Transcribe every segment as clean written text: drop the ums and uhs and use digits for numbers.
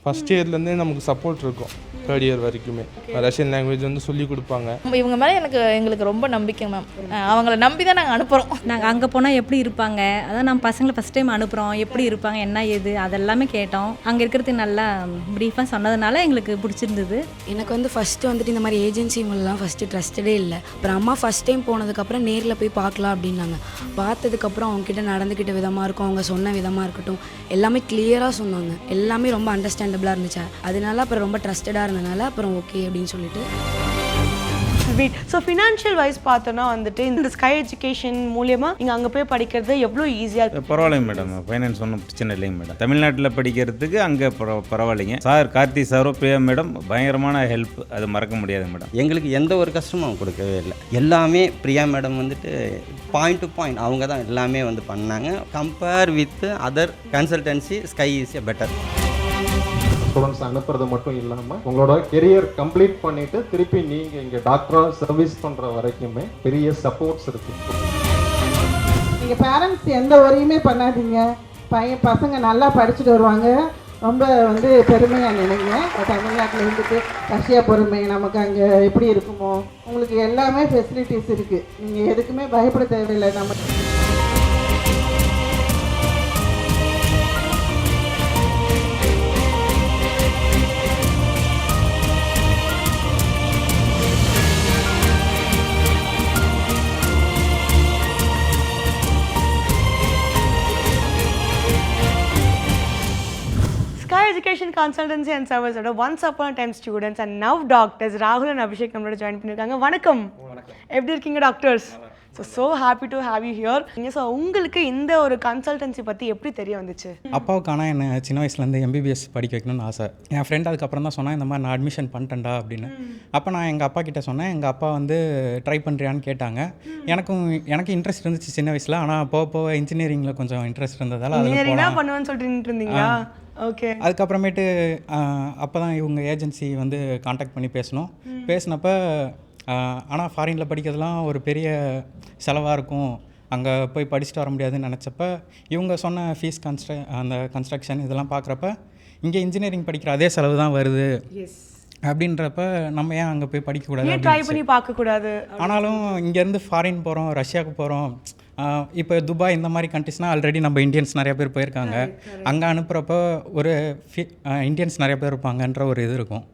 First இயர்லேருந்தே நமக்கு support இருக்கும். Third year வரைக்குமே ரஷ்யன் லாங்குவேஜ் வந்து சொல்லி கொடுப்பாங்க. இவங்க மேலே எங்களுக்கு ரொம்ப நம்பிக்கை மேம். அவங்கள நம்பி தான் நாங்கள் அனுப்புகிறோம். நாங்கள் அங்கே போனால் எப்படி இருப்பாங்க, அதான் நம்ம பசங்களை ஃபஸ்ட் டைம் அனுப்புகிறோம், எப்படி இருப்பாங்க என்ன ஏது அதெல்லாமே கேட்டோம். அங்கே இருக்கிறது நல்லா ப்ரீஃபாக சொன்னதுனால எங்களுக்கு பிடிச்சிருந்தது. எனக்கு வந்து ஃபஸ்ட்டு வந்துட்டு இந்த மாதிரி ஏஜென்சி இவங்களெலாம் ஃபஸ்ட்டு ட்ரஸ்டடே இல்லை. அப்புறம் அம்மா ஃபஸ்ட் டைம் போனதுக்கப்புறம் நேரில் போய் பார்க்கலாம் அப்படின்னாங்க. பார்த்ததுக்கப்புறம் அவங்ககிட்ட நடந்துக்கிட்ட விதமாக இருக்கும், அவங்க சொன்ன விதமாக இருக்கட்டும், எல்லாமே கிளியராக சொன்னாங்க. எல்லாமே ரொம்ப அண்டர்ஸ்டாண்டபிளாக இருந்துச்சு. அதனால அப்புறம் ரொம்ப ட்ரஸ்டடாக இருந்தனால அப்புறம் ஓகே அப்படின்னு சொல்லிட்டு. ஸோ ஃபினான்ஷியல் வைஸ் பார்த்தோன்னா வந்துட்டு இந்த ஸ்கை எஜுகேஷன் மூலியமாக நீங்கள் அங்கே போய் படிக்கிறது எவ்வளோ ஈஸியாக? பரவாயில்லைங்க மேடம், ஃபைனான்ஸ் ஒன்றும் பிரச்சனை இல்லைங்க மேடம். தமிழ்நாட்டில் படிக்கிறதுக்கு அங்கே பரவாயில்லைங்க. சார் கார்த்தி சாரோ பிரியா மேடம் பயங்கரமான ஹெல்ப், அது மறக்க முடியாது மேடம். எங்களுக்கு எந்த ஒரு கஷ்டமும் கொடுக்கவே இல்லை. எல்லாமே பிரியா மேடம் வந்துட்டு பாயிண்ட் டு பாயிண்ட் அவங்க தான் எல்லாமே வந்து பண்ணாங்க. Compare with other consultancy Sky is a better. Students அனுப்புறது மட்டும் இல்லாமல் உங்களோட கெரியர் கம்ப்ளீட் பண்ணிட்டு திருப்பி நீங்கள் இங்கே டாக்டராக சர்வீஸ் பண்ணுற வரைக்குமே பெரிய சப்போர்ட்ஸ் இருக்கு. நீங்கள் பேரண்ட்ஸ் எந்த வரையுமே பண்ணாதீங்க. பசங்க நல்லா படிச்சுட்டு வருவாங்க. ரொம்ப வந்து பெருமையாக நினைங்க. தமிழ்நாட்டில் இருந்துட்டு ரஷ்யா பொறுமை நமக்கு அங்கே எப்படி இருக்குமோ உங்களுக்கு எல்லாமே ஃபெசிலிட்டிஸ் இருக்குது. நீங்கள் எதுக்குமே பயப்பட தேவையில்லை. நம்ம எஜுகேஷன் கன்சல்டன்சி அண்ட் சர்வீஸோட once upon time students and now doctors ராகுல் அண்ட் அபிஷேக் நம்மளோட ஜாயின் பண்ணியிருக்காங்க. வணக்கம், எப்படி இருக்கீங்க doctors? So happy to have you here. So உங்களுக்கு இந்த ஒரு கன்சல்டன்சி பற்றி எப்படி தெரிய வந்துச்சு? அப்பாவுக்கு ஆனால் என்ன சின்ன வயசுலேருந்து எம்பிபிஎஸ் படிக்க வைக்கணும்னு ஆசை. என் ஃப்ரெண்ட் அதுக்கப்புறம் தான் சொன்னேன், இந்த மாதிரி நான் அட்மிஷன் பண்ணிட்டேன்டா அப்படின்னு. அப்போ நான் எங்கள் அப்பா கிட்டே சொன்னேன். எங்கள் அப்பா வந்து ட்ரை பண்ணுறியான்னு கேட்டாங்க. எனக்கு இன்ட்ரெஸ்ட் இருந்துச்சு சின்ன வயசில். ஆனால் போக இன்ஜினியரிங்கில் கொஞ்சம் இன்ட்ரெஸ்ட் இருந்ததால் அதில் பண்ணுவேன்னு சொல்லிட்டு இருந்தீங்களா? ஓகே. அதுக்கப்புறமேட்டு அப்போ தான் இவங்க ஏஜென்சி வந்து காண்டாக்ட் பண்ணி பேசினப்போ ஆனால் ஃபாரினில் படிக்கிறதுலாம் ஒரு பெரிய செலவாக இருக்கும், அங்கே போய் படிச்சுட்டு வர முடியாதுன்னு நினச்சப்ப இவங்க சொன்ன ஃபீஸ் அந்த கன்ஸ்ட்ரக்ஷன் இதெல்லாம் பார்க்குறப்ப இங்கே இன்ஜினியரிங் படிக்கிற அதே செலவு தான் வருது அப்படின்றப்ப நம்ம ஏன் அங்கே போய் படிக்கக்கூடாது, ட்ரை பண்ணி பார்க்கக்கூடாது. ஆனாலும் இங்கேருந்து ஃபாரின் போகிறோம், ரஷ்யாவுக்கு போகிறோம், இப்போ துபாய் இந்த மாதிரி கண்ட்ரிஸ்னால் ஆல்ரெடி நம்ம இந்தியன்ஸ் நிறைய பேர் போயிருக்காங்க. அங்கே அனுப்புகிறப்போ ஒரு இந்தியன்ஸ் நிறைய பேர் இருப்பாங்கன்ற ஒரு இது இருக்கும்.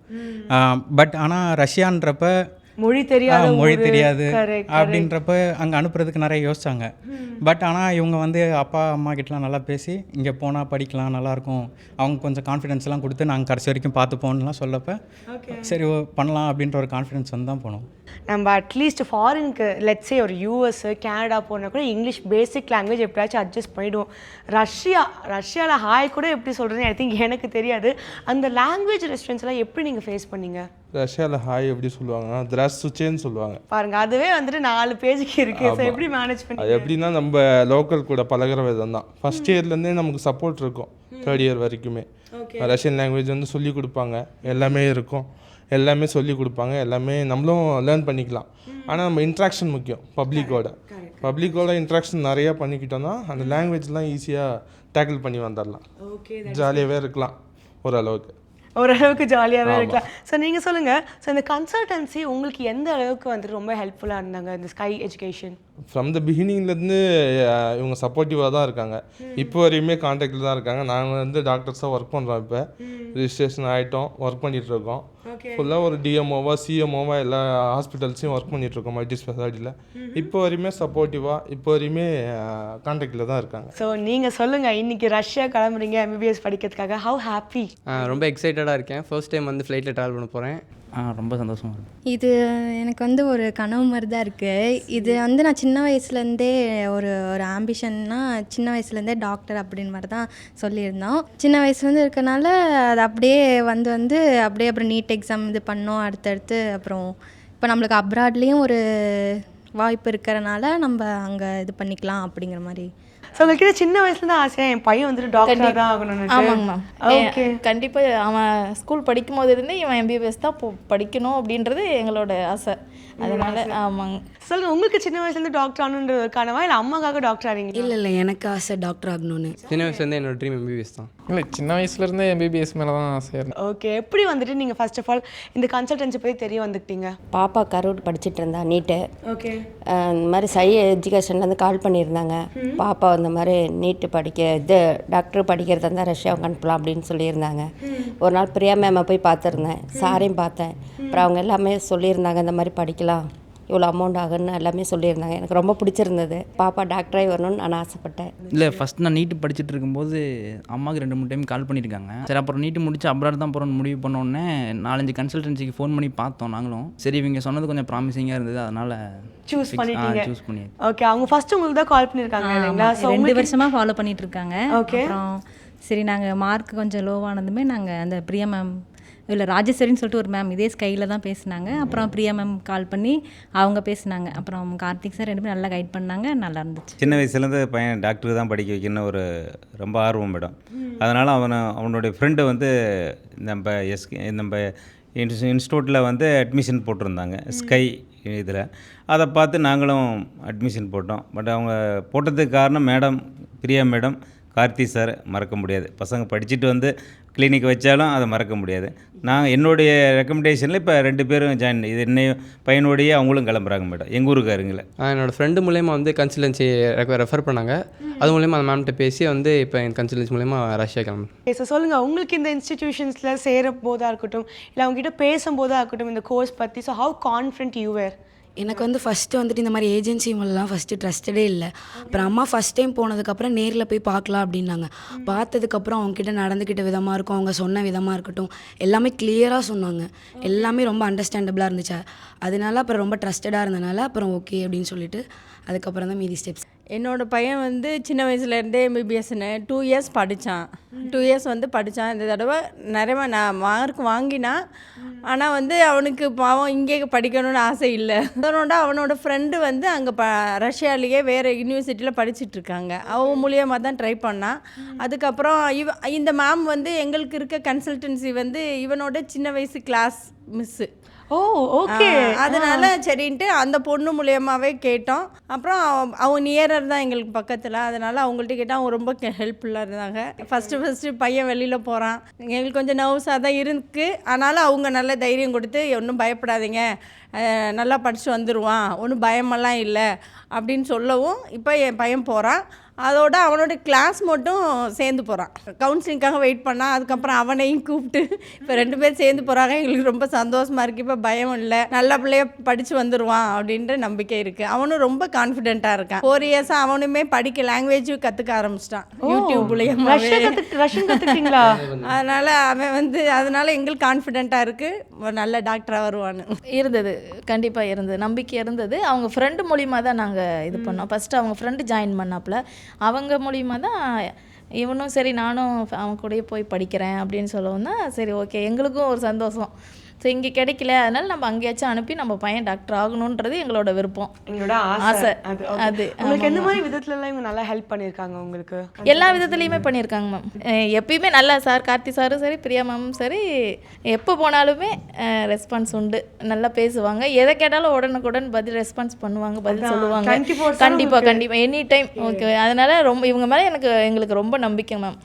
பட் ஆனால் ரஷ்யான்றப்ப மொழி தெரியாது அப்படின்றப்ப அங்கே அனுப்புறதுக்கு நிறைய யோசிச்சாங்க. பட் ஆனால் இவங்க வந்து அப்பா அம்மா கிட்டலாம் நல்லா பேசி இங்கே போனால் படிக்கலாம் நல்லாயிருக்கும், அவங்க கொஞ்சம் கான்ஃபிடென்ஸ்லாம் கொடுத்து நாங்கள் கடைசி வரைக்கும் பார்த்துப்போம்லாம் சொல்லப்போ சரி பண்ணலாம் அப்படின்ற ஒரு கான்ஃபிடென்ஸ் வந்து தான் போனோம். நம்ம அட்லீஸ்ட் ஃபாரினுக்கு லெட்ஸே ஒரு யூஎஸ் கனடா போனால் கூட இங்கிலீஷ் பேசிக் லாங்குவேஜ் எப்படியாச்சும் அட்ஜஸ்ட் பண்ணிவிடுவோம். ரஷ்யாவில் ஹாய் கூட எப்படி சொல்கிறதுன்னு ஐ திங்க் எனக்கு தெரியாது. அந்த லாங்குவேஜ் ரெஸ்ட்ரிக்ஷன்ஸ்லாம் எப்படி நீங்கள் ஃபேஸ் பண்ணீங்க? ரஷ்யாவில் ஹாய் எப்படி சொல்லுவாங்கன்னா திராஸ்துச்சேன்னு சொல்லுவாங்க. பாருங்க, அதுவே வந்துட்டு 4 பேஜுக்கு இருக்குது. ஸோ எப்படி மேனேஜ் பண்ணி? அது எப்படின்னா நம்ம லோக்கல் கூட பழகிற விதம் தான். ஃபஸ்ட் இயர்லேருந்தே நமக்கு சப்போர்ட் இருக்கும். தேர்ட் இயர் வரைக்குமே ரஷ்யன் லாங்குவேஜ் வந்து சொல்லி கொடுப்பாங்க, எல்லாமே இருக்கும், எல்லாமே சொல்லி கொடுப்பாங்க, எல்லாமே நம்மளும் லேர்ன் பண்ணிக்கலாம். ஆனால் நம்ம இன்ட்ராக்ஷன் முக்கியம். பப்ளிக்கோட இன்ட்ராக்ஷன் நிறையா பண்ணிக்கிட்டோம்னா அந்த லாங்குவேஜ்லாம் ஈஸியாக டேக்கிள் பண்ணி வந்துடலாம். ஜாலியாகவே இருக்கலாம், ஓரளவுக்கு ஜாலியாகவே இருக்கலாம். ஸோ நீங்கள் சொல்லுங்கள், ஸோ இந்த கன்சல்டன்சி உங்களுக்கு எந்த அளவுக்கு வந்துட்டு ரொம்ப ஹெல்ப்ஃபுல்லாக இருந்தாங்க இந்த ஸ்கை எஜுகேஷன்? ஃப்ரம் த பிகினிங்லேருந்து இவங்க சப்போர்ட்டிவாக தான் இருக்காங்க. இப்போ வரையுமே கான்டாக்டில் தான் இருக்காங்க. நாங்கள் வந்து டாக்டர்ஸாக ஒர்க் பண்ணுறோம். இப்போ ரிஜிஸ்ட்ரேஷன் ஆகிட்டோம், ஒர்க் பண்ணிகிட்ருக்கோம். ஃபுல்லாக ஒரு டிஎம்ஓவா சிஎம்ஓவா எல்லா ஹாஸ்பிட்டல்ஸையும் ஒர்க் பண்ணிகிட்ருக்கோம் மல்டி ஸ்பெஷாலிட்டியில். இப்போ வரையுமே சப்போர்ட்டிவாக இப்போ வரையுமே கான்டாக்டில் தான் இருக்காங்க. ஸோ நீங்கள் சொல்லுங்கள், இன்றைக்கி ரஷ்யா கிளம்புறீங்க எம்பிபிஎஸ் படிக்கிறதுக்காக, ஹவ் ஹாப்பி? ரொம்ப எக்ஸைட்டடாக இருக்கேன். ஃபர்ஸ்ட் டைம் வந்து ஃப்ளைட்டில் ட்ராவல் பண்ண போகிறேன். ரொம்ப சந்தோஷமாக இருக்கும். இது எனக்கு வந்து ஒரு கனவு மாதிரி தான் இருக்குது. இது வந்து நான் சின்ன வயசுலேருந்தே ஒரு ஆம்பிஷன்னா சின்ன வயசுலேருந்தே டாக்டர் அப்படின்னு மாதிரி தான் சொல்லியிருந்தோம். சின்ன வயசுலேருந்து இருக்கனால அது அப்படியே வந்து அப்படியே அப்புறம் நீட் எக்ஸாம் இது பண்ணோம். அடுத்தடுத்து அப்புறம் இப்போ நம்மளுக்கு அப்ராட்லேயும் ஒரு வாய்ப்பு இருக்கிறனால நம்ம அங்கே இது பண்ணிக்கலாம் அப்படிங்கிற மாதிரி. ஸோ உங்கள்கிட்ட சின்ன வயசுலேருந்து ஆசையாக என் பையன் வந்துட்டு டாக்டர் தான் ஆகணும்னு? ஆமாங்க மேம். ஓகே, கண்டிப்பாக அவன் ஸ்கூல் படிக்கும் போது இருந்தே இவன் எம்பிபிஎஸ் தான் படிக்கணும் அப்படின்றது எங்களோட ஆசை. அதனால ஆமாங்க. சொல்லுங்கள், உங்களுக்கு சின்ன வயசுலேருந்து டாக்டர் ஆகணுன்ற கனவா இல்லை அம்மாக்காக டாக்டர் ஆகிறீங்க? இல்லை எனக்கு ஆசை டாக்டர் ஆகணும்னு. சின்ன வயசுலேருந்து என்னோட ட்ரீம் எம்பிபிஎஸ் தான். இல்லை சின்ன வயசுலேருந்தே எம்பிபிஎஸ் மேலே தான் ஆசையாக இருந்தது. ஓகே, எப்படி வந்துட்டு நீங்கள் ஃபர்ஸ்ட் ஆஃப் ஆல் இந்த கன்சல்டன்சி பற்றி தெரிய வந்துக்கிட்டீங்க? பாப்பா கரூர் படிச்சுட்டு இருந்தா நீட்டு. ஓகே. இந்த மாதிரி எஜுகேஷன்லேருந்து கால் பண்ணியிருந்தாங்க. பாப்பா இந்த மாதிரி நீட்டு டாக்டர் படிக்கிறதா இருந்தால் ரஷ்யாவுக்கு அனுப்பலாம் அப்படின்னு சொல்லியிருந்தாங்க. ஒரு நாள் பிரியா மேமை போய் பார்த்துருந்தேன், சாரையும் பார்த்தேன். அப்புறம் அவங்க எல்லாமே சொல்லியிருந்தாங்க இந்த மாதிரி படிக்கலாம், இவ்வளோ அமௌண்ட் ஆகுன்னு எல்லாமே சொல்லியிருந்தாங்க. எனக்கு ரொம்ப பிடிச்சிருந்தது. பாப்பா டாக்டராகி வரணும்னு நான் ஆசைப்பட்டேன். இல்லை ஃபஸ்ட் நான் நீட்டு படிச்சுட்டு இருக்கும்போது அம்மாவுக்கு 2-3 டைம் கால் பண்ணியிருக்காங்க. சரி அப்புறம் நீட்டு முடிச்சு அப்ராட் தான் போகிறோன்னு முடிவு பண்ணோடனே 4-5 கன்சல்டன்சிக்கு ஃபோன் பண்ணி பார்த்தோம் நாங்களும். சரி இவங்க சொன்னது கொஞ்சம் ப்ராமிசிங்காக இருந்தது, அதனால் சூஸ் பண்ணிட்டீங்க. சூஸ் பண்ணி. ஓகே, அவங்க ஃபர்ஸ்ட் உங்களுக்கு தான் கால் பண்ணியிருக்காங்க இல்லைங்களா? ஸோ 2 வருஷமாக ஃபாலோ பண்ணிட்டு இருக்காங்க. ஓகே. அப்புறம் சரி நாங்கள் மார்க் கொஞ்சம் லோவானதுமே நாங்கள் அந்த பிரியா மேம் இல்லை ராஜேஸ்வரின்னு சொல்லிட்டு ஒரு மேம் இதே ஸ்கையில் தான் பேசினாங்க. அப்புறம் பிரியா மேம் கால் பண்ணி அவங்க பேசினாங்க. அப்புறம் கார்த்திக் சார் 2 பேரும் நல்லா கைட் பண்ணாங்க, நல்லா இருந்துச்சு. சின்ன வயசுலேருந்து பையன் டாக்டருக்கு தான் படிக்க வைக்கணும்னு ஒரு ரொம்ப ஆர்வம் மேடம். அதனால் அவனுடைய ஃப்ரெண்டு வந்து நம்ம இன்ஸ்டியூட்டில் வந்து அட்மிஷன் போட்டிருந்தாங்க ஸ்கை இதில். அதை பார்த்து நாங்களும் அட்மிஷன் போட்டோம். பட் அவங்க போட்டதுக்கு காரணம் madam Priya madam, Karthi sir மறக்க முடியாது. பசங்க படிச்சுட்டு வந்து கிளினிக் வச்சாலும் அதை மறக்க முடியாது. நான் என்னுடைய ரெக்கமெண்டேஷனில் இப்போ 2 பேரும் ஜாயின், இது என்னையும் பையனோடையே அவங்களும் கிளம்புறாங்க மேடம், எங்கள் ஊருக்காருங்களே. என்னோடய ஃப்ரெண்டு மூலயமா வந்து கன்சல்டன்சி ரெஃபர் பண்ணாங்க. அது மூலயமா அந்த மேம்கிட்ட பேசி வந்து இப்போ என் கன்சல்டன்சி மூலயமா ரஷ்யா கிளம்பு. ஓகே, ஸோ சொல்லுங்கள், உங்களுக்கு இந்த இன்ஸ்டிடியூஷன்ஸில் சேரும் போதாக இருக்கட்டும், இல்லை அவங்ககிட்ட பேசும்போதாக இருக்கட்டும் இந்த கோர்ஸ் பற்றி, ஸோ ஹவு கான்ஃபிடென்ட் யூ வேர்? எனக்கு வந்து ஃபஸ்ட்டு வந்துட்டு இந்த மாதிரி ஏஜென்சி மூலம்லாம் ஃபஸ்ட்டு ட்ரஸ்டடே இல்லை. அப்புறம் அம்மா ஃபஸ்ட் டைம் போனதுக்கப்புறம் நேரில் போய் பார்க்கலாம் அப்படின்னாங்க. பார்த்ததுக்கப்புறம் அவங்ககிட்ட நடந்துக்கிட்ட விதமாக இருக்கும், அவங்க சொன்ன விதமாக இருக்கட்டும், எல்லாமே கிளியராக சொன்னாங்க. எல்லாமே ரொம்ப அண்டர்ஸ்டாண்டபிளாக இருந்துச்சு. அதனால அப்புறம் ரொம்ப ட்ரஸ்டடாக இருந்தனால அப்புறம் ஓகே அப்படின்னு சொல்லிட்டு அதுக்கப்புறம் தான் மீதி ஸ்டெப்ஸ். என்னோடய பையன் வந்து சின்ன வயசுலேருந்தே எம்பிபிஎஸ்ன்னு 2 இயர்ஸ் படித்தான். 2 இயர்ஸ் வந்து படித்தான். இந்த தடவை நிறைய நான் மார்க் வாங்கினான். ஆனால் வந்து அவனுக்கு பாவம் இங்கே படிக்கணும்னு ஆசை இல்லை. அவனோட ஃப்ரெண்டு வந்து அங்கே ரஷ்யாலேயே வேறு யூனிவர்சிட்டியில் படிச்சுட்ருக்காங்க. அவன் மூலியமாக தான் ட்ரை பண்ணான். அதுக்கப்புறம் இந்த மேம் வந்து எங்களுக்கு இருக்க கன்சல்டன்சி வந்து இவனோட சின்ன வயசு கிளாஸ் மிஸ்ஸு. ஓ ஓகே. அதனால சரின்ட்டு அந்த பொண்ணு மூலியமாகவே கேட்டோம். அப்புறம் அவங்க நியரர் தான் எங்களுக்கு பக்கத்தில். அதனால் அவங்கள்ட்ட கேட்டால் அவங்க ரொம்ப ஹெல்ப்ஃபுல்லாக இருந்தாங்க. ஃபஸ்ட்டு பையன் வெளியில் போகிறான், எங்களுக்கு கொஞ்சம் நர்வஸாக தான் இருக்குது. ஆனாலும் அவங்க நல்ல தைரியம் கொடுத்து ஒன்றும் பயப்படாதீங்க, நல்லா படித்து வந்துடுவான், ஒன்றும் பயமெல்லாம் இல்லை அப்படின்னு சொல்லவும் இப்போ என் பையன் போகிறான். அதோட அவனோட கிளாஸ் மட்டும் சேர்ந்து போகிறான். கவுன்சிலிங்காக வெயிட் பண்ணால் அதுக்கப்புறம் அவனையும் கூப்பிட்டு இப்போ 2 பேர் சேர்ந்து போகிறாங்க. எங்களுக்கு ரொம்ப சந்தோஷமாக இருக்குது. இப்போ பயம் இல்லை, நல்ல பிள்ளைய படித்து வந்துடுவான் அப்படின்ற நம்பிக்கை இருக்குது. அவனும் ரொம்ப கான்ஃபிடென்ட்டாக இருக்கான். 4 இயர்ஸாக அவனுமே படிக்க லாங்குவேஜும் கற்றுக்க ஆரம்பிச்சிட்டான் யூடியூப் மூலியமாக. ரஷ்யன் கற்றுக்கிட்டீங்களா? அதனால் அவன் வந்து அதனால் எங்களுக்கு கான்ஃபிடென்ட்டாக இருக்குது, நல்ல டாக்டராக வருவான்னு இருந்தது. கண்டிப்பாக இருந்தது, நம்பிக்கை இருந்தது. அவங்க ஃப்ரெண்டு மூலிமா தான் நாங்கள் இது பண்ணோம். ஃபஸ்ட்டு அவங்க ஃப்ரெண்டு ஜாயின் பண்ணாப்புல, அவங்க மூலிமா தான் இவனும் சரி நானும் அவன் கூடயே போய் படிக்கிறேன் அப்படின்னு சொல்லவும் தான் சரி ஓகே எங்களுக்கும் ஒரு சந்தோஷம். ஸோ இங்கே கிடைக்கல, அதனால நம்ம அங்கேயாச்சும் அனுப்பி நம்ம பையன் டாக்டர் ஆகணுன்றது எங்களோட விருப்பம், எங்களோட ஆசை. அது உங்களுக்கு எந்த மாதிரி விதத்துலலாம் இவங்க நல்லா ஹெல்ப் பண்ணியிருக்காங்க? உங்களுக்கு எல்லா விதத்துலையுமே பண்ணியிருக்காங்க மேம். எப்பயுமே நல்லா சார், கார்த்தி சாரும் சரி, பிரியா மேமும் சரி, எப்போ போனாலுமே ரெஸ்பான்ஸ் உண்டு, நல்லா பேசுவாங்க. எதை கேட்டாலும் உடனுக்குடன் பதில் ரெஸ்பான்ஸ் பண்ணுவாங்க, பதில் சொல்லுவாங்க. கண்டிப்பாக எனி டைம். ஓகே, அதனால ரொம்ப இவங்க மேலே எங்களுக்கு ரொம்ப நம்பிக்கை மேம்.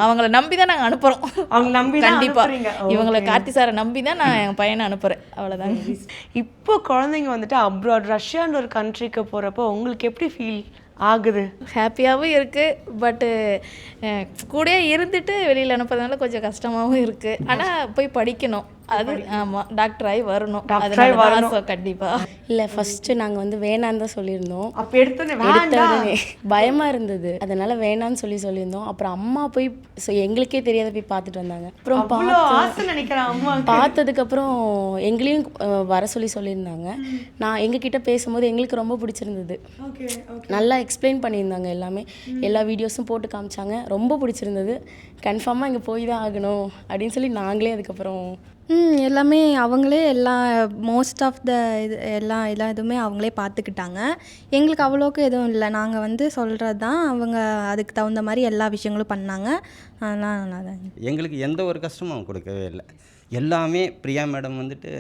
அவங்கள நம்பி தான் நாங்கள் அனுப்புகிறோம். அவங்க நம்பி கண்டிப்பாக இவங்களை கார்த்தி சாரை நம்பி தான் நான் என் பையனை அனுப்புகிறேன், அவ்வளோதாங்க. இப்போ குழந்தைங்க வந்துட்டு அப்ராட் ரஷ்யான்னு ஒரு கண்ட்ரிக்கு போகிறப்போ உங்களுக்கு எப்படி ஃபீல் ஆகுது? ஹாப்பியாகவும் இருக்குது, பட்டு கூடயே இருந்துட்டு வெளியில் அனுப்புறதுனால கொஞ்சம் கஷ்டமாகவும் இருக்குது. ஆனால் போய் படிக்கணும், அது ஆமாம், டாக்டராகி வரணும், கண்டிப்பாக. இல்லை ஃபஸ்ட்டு நாங்கள் வந்து வேணான்னு தான் சொல்லியிருந்தோம். அப்போ எடுத்தோடனே பயமாக இருந்தது, அதனால் வேணான்னு சொல்லியிருந்தோம். அப்புறம் அம்மா போய் எங்களுக்கே தெரியாத போய் பார்த்துட்டு வந்தாங்க. அப்புறம் பார்த்ததுக்கப்புறம் எங்களையும் வர சொல்லியிருந்தாங்க. நான் எங்ககிட்ட பேசும்போது எங்களுக்கு ரொம்ப பிடிச்சிருந்தது. நல்லா எக்ஸ்பிளைன் பண்ணியிருந்தாங்க, எல்லாமே எல்லா வீடியோஸும் போட்டு காமிச்சாங்க, ரொம்ப பிடிச்சிருந்தது. கன்ஃபார்மாக இங்கே போய் தான் ஆகணும் அப்படின்னு சொல்லி நாங்களே அதுக்கப்புறம் எல்லாமே அவங்களே மோஸ்ட் ஆஃப் த எல்லா இதுவுமே அவங்களே பார்த்துக்கிட்டாங்க. எங்களுக்கு அவ்வளோக்கு எதுவும் இல்லை, நாங்கள் வந்து சொல்கிறது தான், அவங்க அதுக்கு தகுந்த மாதிரி எல்லா விஷயங்களும் பண்ணாங்க. அதெல்லாம் நல்லா தான் எங்களுக்கு எந்த ஒரு கஷ்டமும் அவங்க கொடுக்கவே இல்லை. எல்லாமே பிரியா மேடம் வந்துட்டு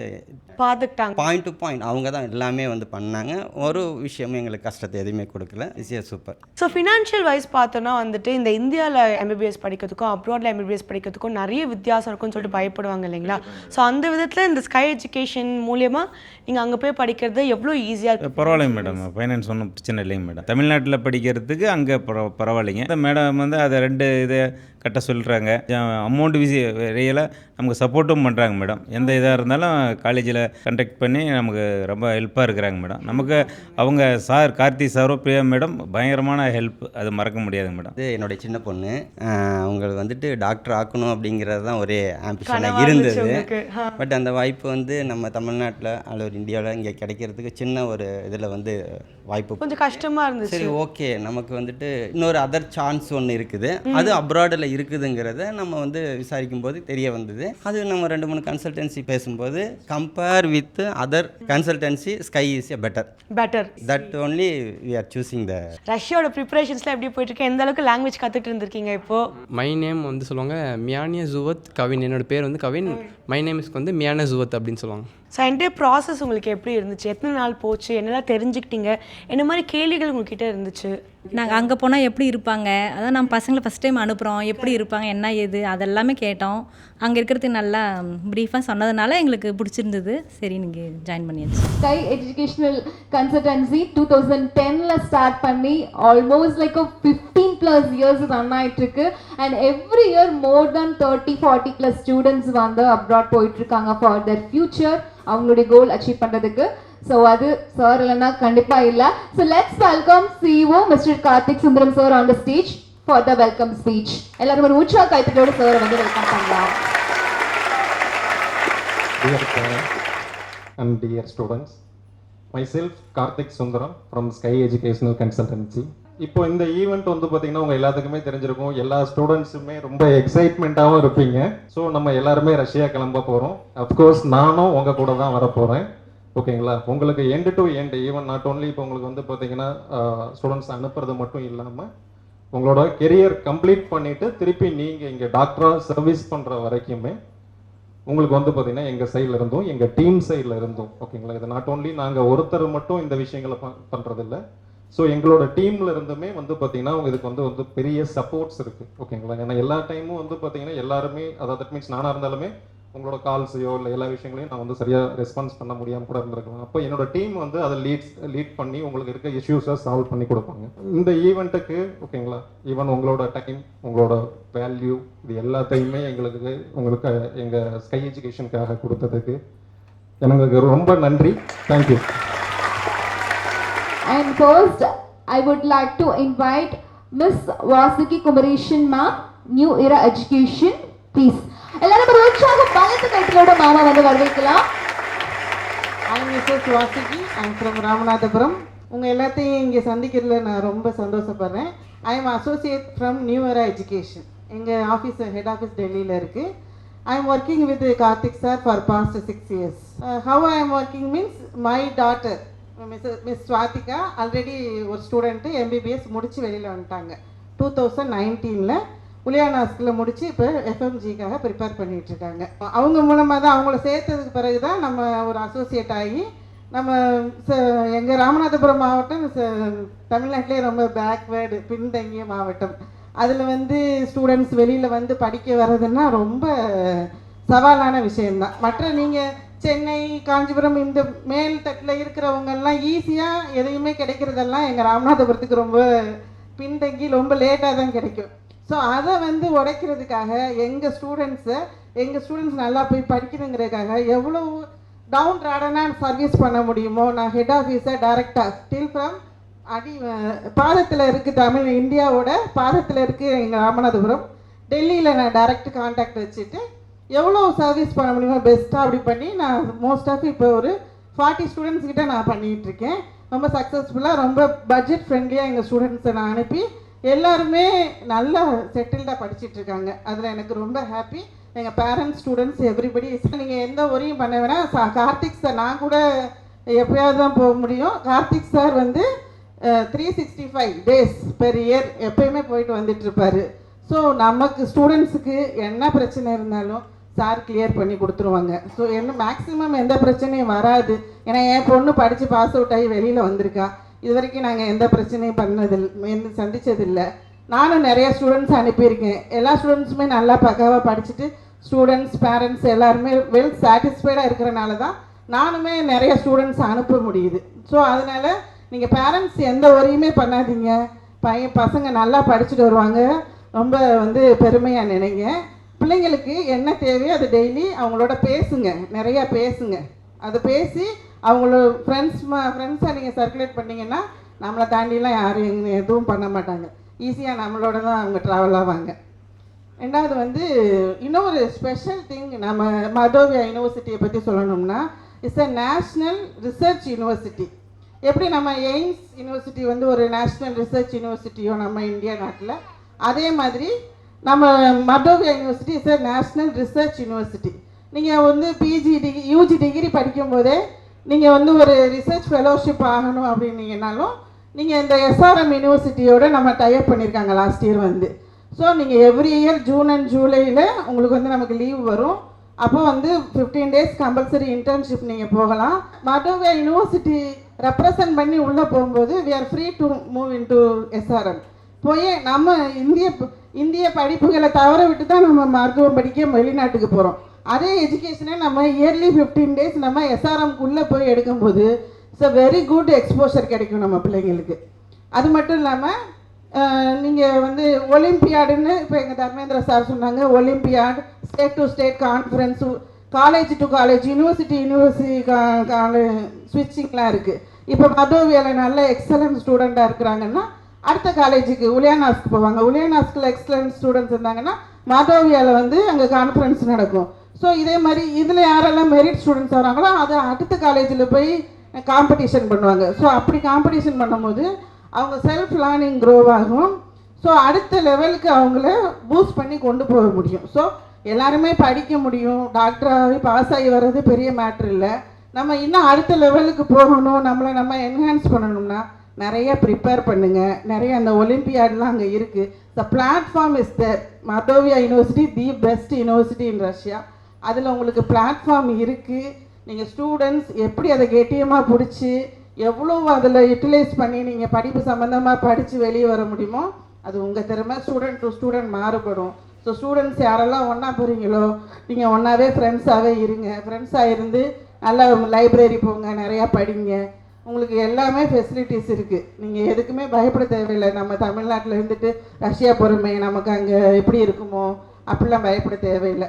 பார்த்துக்கிட்டாங்க. பாயிண்ட் டு பாயிண்ட் அவங்க தான் எல்லாமே வந்து பண்ணாங்க. ஒரு விஷயமும் எங்களுக்கு கஷ்டத்தை எதுவுமே கொடுக்கல. Is super. So financial wise பார்த்தோன்னா வந்துட்டு இந்த இந்தியாவில் எம்பிபிஎஸ் படிக்கிறதுக்கும் அப்ராடில் எம்பிபிஎஸ் படிக்கிறதுக்கும் நிறைய வித்தியாசம் இருக்கும்னு சொல்லிட்டு பயப்படுவாங்க இல்லைங்களா? ஸோ அந்த விதத்தில் இந்த ஸ்கை எஜுகேஷன் மூலியமாக நீங்கள் அங்கே போய் படிக்கிறது எவ்வளோ ஈஸியாக இருக்குது? பரவாயில்லைங்க மேடம், ஃபைனான்ஸ் ஒன்றும் பிரச்சனை இல்லைங்க மேடம். தமிழ்நாட்டில் படிக்கிறதுக்கு அங்கே பரவாயில்லைங்க. இந்த மேடம் வந்து அதை 2 இதை கட்ட சொல்கிறாங்க. அமௌண்ட் ரியலாக நமக்கு சப்போர்ட்டும் பண்ணுறாங்க மேடம். எந்த இதாக இருந்தாலும் காலேஜில் கண்டக்ட் பண்ணி நமக்கு ரொம்ப ஹெல்ப்பாக இருக்கிறாங்க மேடம். நமக்கு அவங்க சார் கார்த்தி சாரோ பிரியா மேடம் பயங்கரமான ஹெல்ப், அது மறக்க முடியாதுங்க மேடம். இது என்னுடைய சின்ன பொண்ணு, அவங்களுக்கு வந்துட்டு டாக்டர் ஆக்கணும் அப்படிங்கிறது தான் ஒரே ஆம்பிஷனாக இருந்தது. பட் அந்த வாய்ப்பு வந்து நம்ம தமிழ்நாட்டில் ஆல் ஓவர் இந்தியாவில் இங்கே கிடைக்கிறதுக்கு சின்ன ஒரு இதில் வந்து வாய்ப்பு கொஞ்சம் கஷ்டமாக இருந்துச்சு. சரி, ஓகே, நமக்கு வந்துட்டு இன்னொரு அதர் சான்ஸ் ஒன்று இருக்குது, அது அப்ராடில் இருக்குதுங்கிறத நம்ம வந்து விசாரிக்கும் போது தெரிய வந்தது. அது நம்ம 2-3 கன்சல்டன்சி பேசும்போது compare with other consultancy Sky is a better that only we are choosing the. ரஷ்யாவோட ப்ரிப்பரேஷன்ஸ்லாம் எப்படி போயிட்டு இருக்கு? எந்த அளவுக்கு லாங்குவேஜ் கற்றுட்டு இருந்திருக்கீங்க இப்போ? மை நேம் வந்து சொல்லுவாங்க மியானியா ஜுவத் கவின். என்னோட பேர் வந்து கவின். மை நேம் இஸ்க்கு வந்து மியானியா ஜுவத் அப்படின்னு சொல்லுவாங்க. ஸோ என்டையர் ப்ராசஸ் உங்களுக்கு எப்படி இருந்துச்சு? எத்தனை நாள் போச்சு? என்னெல்லாம் தெரிஞ்சுக்கிட்டீங்க? என்ன மாதிரி கேள்விகள் உங்ககிட்ட இருந்துச்சு? நாங்கள் அங்கே போனால் எப்படி இருப்பாங்க, அதான் நம்ம பசங்களை ஃபஸ்ட் டைம் அனுப்புகிறோம், எப்படி இருப்பாங்க என்ன ஏது அதெல்லாமே கேட்டோம். அங்கே இருக்கிறதுக்கு நல்லா ப்ரீஃபாக சொன்னதுனால எங்களுக்கு பிடிச்சிருந்தது. சரி, நீங்கள் ஜாயின் பண்ணியாச்சு. ஸ்கை எஜுகேஷனல் கன்சல்டன்சி 2010 ஸ்டார்ட் பண்ணி ஆல்மோஸ்ட் லைக் 15+ இயர்ஸ் ரன் ஆகிட்டுருக்கு. And every year more then 30-40+ students வந்து அப்ராட் போயிட்டுருக்காங்க ஃபார் தர் ஃபியூச்சர், அவங்களுடைய கோல் அச்சீவ் பண்ணுறதுக்கு. ஸோ அது சார் இல்லைன்னா கண்டிப்பாக இல்லை. So let's welcome CEO mister Karthik Sundaram sir on the stage for the welcome speech. எல்லாரும் ஒரு உற்சாக கைத்தட்டோடு சார் வந்து வெல்கம் பண்ணலாம். Dear parents and dear students, myself Karthik Sundaram from Sky Educational Consultancy. இப்போ இந்த ஈவெண்ட் வந்து பார்த்தீங்கன்னா உங்கள் எல்லாத்துக்குமே தெரிஞ்சிருக்கும். எல்லா ஸ்டூடெண்ட்ஸுமே ரொம்ப எக்ஸைட்மெண்ட்டாகவும் இருப்பீங்க. ஸோ நம்ம எல்லாருமே ரஷ்யா கிளம்ப போகிறோம். அஃப்கோர்ஸ் நானும் உங்கள் கூட தான் வர போகிறேன். ஓகேங்களா? உங்களுக்கு end to end even not only இப்போ உங்களுக்கு வந்து பார்த்தீங்கன்னா ஸ்டூடெண்ட்ஸ் அனுப்புறது மட்டும் இல்லாமல் உங்களோட கெரியர் கம்ப்ளீட் பண்ணிவிட்டு திருப்பி நீங்கள் இங்கே டாக்டராக சர்வீஸ் பண்ணுற வரைக்குமே உங்களுக்கு வந்து பார்த்தீங்கன்னா எங்கள் சைடில் இருந்தும் எங்கள் டீம் சைடில் இருந்தும், ஓகேங்களா? இது நாட் ஓன்லி நாங்கள் ஒருத்தர் மட்டும் இந்த விஷயங்களை பண்ணுறதில்ல. ஸோ எங்களோட டீமில் இருந்துமே வந்து பார்த்தீங்கன்னா இதுக்கு வந்து பெரிய சப்போர்ட்ஸ் இருக்குது, ஓகேங்களா? ஏன்னா எல்லா டைமும் வந்து பார்த்தீங்கன்னா எல்லாருமே, அதாவது தட் மீன்ஸ் நானாக இருந்தாலுமே உங்களோட கால்ஸையோ இல்லை எல்லா விஷயங்களையும் நான் வந்து சரியாக ரெஸ்பான்ஸ் பண்ண முடியாமல் கூட இருந்திருக்கலாம். அப்போ என்னோட டீம் வந்து அதை லீட் பண்ணி உங்களுக்கு இருக்க இஷ்யூஸை சால்வ் பண்ணி கொடுப்பாங்க. இந்த ஈவெண்ட்டுக்கு, ஓகேங்களா, ஈவன் உங்களோட டைம், உங்களோட வேல்யூ, இது எல்லாத்தையுமே உங்களுக்கு எங்கள் ஸ்கை எஜுகேஷனுக்காக கொடுத்ததுக்கு எனக்கு ரொம்ப நன்றி. Thank you. And first, I would like to invite Miss Vasuki Kumareshan ma'am, New Era Education, please. எல்லாரும் ஒரு உற்சாக பலத்த கைத்தலோட மாமா வந்து வரவேற்கலாம். I am missus Vasuki, I am from Ramanathapuram. உங்கள் எல்லாத்தையும் இங்கே சந்திக்கிறதுல நான் ரொம்ப சந்தோஷப்படுறேன். I am associate from New Era Education. எங்கள் ஆஃபீஸ் ஹெட் ஆஃபீஸ் டெல்லியில் இருக்குது. I am working with Karthik sir for past 6 years. How I am working means my daughter miss Swathika already ஒரு ஸ்டூடெண்ட்டு MBBS முடித்து வெளியில் வந்துட்டாங்க 2019 உலியானா ஸ்கூலில் முடித்து இப்போ FMGக்காக ப்ரிப்பேர் பண்ணிகிட்ருக்காங்க. அவங்க மூலமாக தான், அவங்கள சேர்த்ததுக்கு பிறகு தான் நம்ம ஒரு அசோசியேட் ஆகி நம்ம எங்கள் ராமநாதபுரம் மாவட்டம் தமிழ்நாட்டிலே ரொம்ப பேக்வேர்டு பின்தங்கிய மாவட்டம். அதில் வந்து ஸ்டூடெண்ட்ஸ் வெளியில் வந்து படிக்க வர்றதுன்னா ரொம்ப சவாலான விஷயம்தான். மற்ற நீங்கள் சென்னை, காஞ்சிபுரம் இந்த மேல் தட்டில் இருக்கிறவங்கெல்லாம் ஈஸியாக எதையுமே கிடைக்கிறதெல்லாம் எங்கள் ராமநாதபுரத்துக்கு ரொம்ப பின்தங்கி ரொம்ப லேட்டாக தான் கிடைக்கும். ஸோ அதை வந்து உடைக்கிறதுக்காக எங்கள் ஸ்டூடெண்ட்ஸ் நல்லா போய் படிக்கணுங்கிறதுக்காக எவ்வளோ டவுன் ராடனாக சர்வீஸ் பண்ண முடியுமோ நான் ஹெட் ஆஃபீஸை டைரெக்டாக ஸ்டில் ஃப்ரம் பாதத்தில் இருக்குது, இந்தியாவோட பாதத்தில் இருக்குது எங்கள் ராமநாதபுரம். டெல்லியில் நான் டைரக்ட் கான்டாக்ட் வச்சுட்டு எவ்வளோ சர்வீஸ் பண்ண முடியுமோ பெஸ்ட்டாக அப்படி பண்ணி நான் மோஸ்ட் ஆஃப் இப்போ ஒரு 40 ஸ்டூடெண்ட்ஸ் கிட்ட நான் பண்ணிகிட்ருக்கேன். ரொம்ப சக்ஸஸ்ஃபுல்லாக, ரொம்ப பட்ஜெட் ஃப்ரெண்ட்லியாக எங்கள் ஸ்டூடெண்ட்ஸை நான் அனுப்பி எல்லாருமே நல்லா செட்டில்டாக படிச்சுட்ருக்காங்க. அதில் எனக்கு ரொம்ப ஹாப்பி. எங்கள் பேரண்ட்ஸ், ஸ்டூடெண்ட்ஸ், எவ்ரிபடி. நீங்கள் எந்த ஒரியும் பண்ண வேணாம். கார்த்திக் சார் நான் கூட எப்போயாவது தான் போக முடியும். கார்த்திக் சார் வந்து 365 days பெர் இயர் எப்பயுமே போயிட்டு வந்துட்டுருப்பார். ஸோ நமக்கு ஸ்டூடெண்ட்ஸுக்கு என்ன பிரச்சனை இருந்தாலும் சார் கிளியர் பண்ணி கொடுத்துருவாங்க. ஸோ என்ன மேக்ஸிமம் எந்த பிரச்சனையும் வராது. ஏன்னா என் பொண்ணு படித்து பாஸ் அவுட் ஆகி வெளியில் வந்திருக்கா. இது வரைக்கும் நாங்கள் எந்த பிரச்சனையும் சந்தித்ததில்லை. நானும் நிறைய ஸ்டூடெண்ட்ஸ் அனுப்பியிருக்கேன். எல்லா ஸ்டூடெண்ட்ஸுமே நல்லா பக்காவாக படிச்சுட்டு ஸ்டூடெண்ட்ஸ் பேரண்ட்ஸ் எல்லாருமே வெல் சாட்டிஸ்ஃபைடாக இருக்கிறனால தான் நானுமே நிறைய ஸ்டூடெண்ட்ஸ் அனுப்ப முடியுது. ஸோ அதனால் நீங்கள் பேரண்ட்ஸ் எந்த ஒரியுமே பண்ணாதீங்க. பசங்க நல்லா படிச்சுட்டு வருவாங்க. ரொம்ப பெருமையாக நினைங்க. பிள்ளைங்களுக்கு என்ன தேவையோ அது டெய்லி அவங்களோட பேசுங்க, நிறையா பேசுங்க. அதை பேசி அவங்களோட ஃப்ரெண்ட்ஸாக நீங்கள் சர்க்குலேட் பண்ணிங்கன்னா நம்மளை தாண்டிலாம் யாரும் எதுவும் பண்ண மாட்டாங்க. ஈஸியாக நம்மளோட தான் அவங்க ட்ராவல் ஆவாங்க. ரெண்டாவது இன்னொரு ஸ்பெஷல் திங் நம்ம மதோவியா யூனிவர்சிட்டியை பற்றி சொல்லணும்னா it's a national research university. எப்படி நம்ம எய்ம்ஸ் யூனிவர்சிட்டி ஒரு நேஷ்னல் ரிசர்ச் யூனிவர்சிட்டியோ நம்ம இந்தியா நாட்டில், அதே மாதிரி நம்ம Mordovia university is a national research university. நீங்கள் பிஜி யூஜி டிகிரி படிக்கும்போதே நீங்கள் ஒரு ரிசர்ச் ஃபெலோஷிப் ஆகணும் அப்படின்னீங்கனாலும் நீங்கள் இந்த எஸ்ஆர்எம் யூனிவர்சிட்டியோட நம்ம டைப் பண்ணியிருக்காங்க லாஸ்ட் இயர் ஸோ நீங்கள் எவ்ரி இயர் ஜூன் அண்ட் ஜூலையில் உங்களுக்கு நமக்கு லீவ் வரும். அப்போ 15 days கம்பல்சரி இன்டர்ன்ஷிப் நீங்கள் போகலாம். மதோவியா யூனிவர்சிட்டி ரெப்ரசன்ட் பண்ணி உள்ளே போகும்போது we are free to move in to SRM. போய் நம்ம இந்திய படிப்புகளை தவற விட்டு தான் நம்ம மருத்துவம் படிக்க வெளிநாட்டுக்கு போகிறோம். அதே எஜுகேஷனை நம்ம இயர்லி 15 days நம்ம எஸ்ஆர்எம்குள்ளே போய் எடுக்கும்போது it's a very good exposure கிடைக்கும் நம்ம பிள்ளைங்களுக்கு. அது மட்டும் இல்லாமல் நீங்கள் ஒலிம்பியாடுன்னு இப்போ எங்கள் தர்மேந்திர சார் சொன்னாங்க. Olympiad, state to state conference, college to college, university ஸ்விட்சிங்லாம் இருக்குது. இப்போ மதோவியாவில் நல்ல எக்ஸலன்ட் ஸ்டூடெண்ட்டாக இருக்கிறாங்கன்னா அடுத்த காலேஜுக்கு உலியானாஸ்க்கு போவாங்க. உலியானாஸ்கில் எக்ஸலன்ட் ஸ்டூடெண்ட்ஸ் இருந்தாங்கன்னா மதோவியாவில் அங்கே கான்ஃபரன்ஸ் நடக்கும். ஸோ இதே மாதிரி இதில் யாரெல்லாம் மெரிட் ஸ்டூடெண்ட்ஸ் வராங்களோ அதை அடுத்த காலேஜில் போய் காம்படிஷன் பண்ணுவாங்க. ஸோ அப்படி காம்படிஷன் பண்ணும்போது அவங்க செல்ஃப் லேர்னிங் க்ரோ ஆகும். ஸோ அடுத்த லெவலுக்கு அவங்கள பூஸ்ட் பண்ணி கொண்டு போக முடியும். ஸோ எல்லாருமே படிக்க முடியும். டாக்டராகி பாஸ் ஆகி வர்றது பெரிய மேட்ரு இல்லை. நம்ம இன்னும் அடுத்த லெவலுக்கு போகணும், நம்மளை நம்ம என்ஹான்ஸ் பண்ணணும்னா நிறைய ப்ரிப்பேர் பண்ணுங்கள். நிறைய அந்த ஒலிம்பியாட்லாம் அங்கே இருக்குது. The platform is there. Mordovia university the best university in Russia. அதில் உங்களுக்கு பிளாட்ஃபார்ம் இருக்குது. நீங்கள் ஸ்டூடெண்ட்ஸ் எப்படி அதை கெட்டியமாக பிடிச்சி எவ்வளோ அதில் யூட்டிலைஸ் பண்ணி நீங்கள் படிப்பு சம்மந்தமாக படித்து வெளியே வர முடியுமோ அது உங்கள் திறமை. ஸ்டூடெண்ட் டு ஸ்டூடெண்ட் மாறுபடும். ஸோ ஸ்டூடெண்ட்ஸ் யாரெல்லாம் ஒன்றா போகிறீங்களோ நீங்கள் ஒன்றாவே ஃப்ரெண்ட்ஸாகவே இருங்க. ஃப்ரெண்ட்ஸாக இருந்து நல்லா லைப்ரரி போங்க, நிறையா படிங்க. உங்களுக்கு எல்லாமே ஃபெசிலிட்டிஸ் இருக்குது. நீங்கள் எதுக்குமே பயப்பட தேவையில்லை. நம்ம தமிழ்நாட்டில் இருந்துட்டு ரஷ்யா போகிறோமே நமக்கு அங்கே எப்படி இருக்குமோ அப்படிலாம் பயப்பட தேவையில்லை.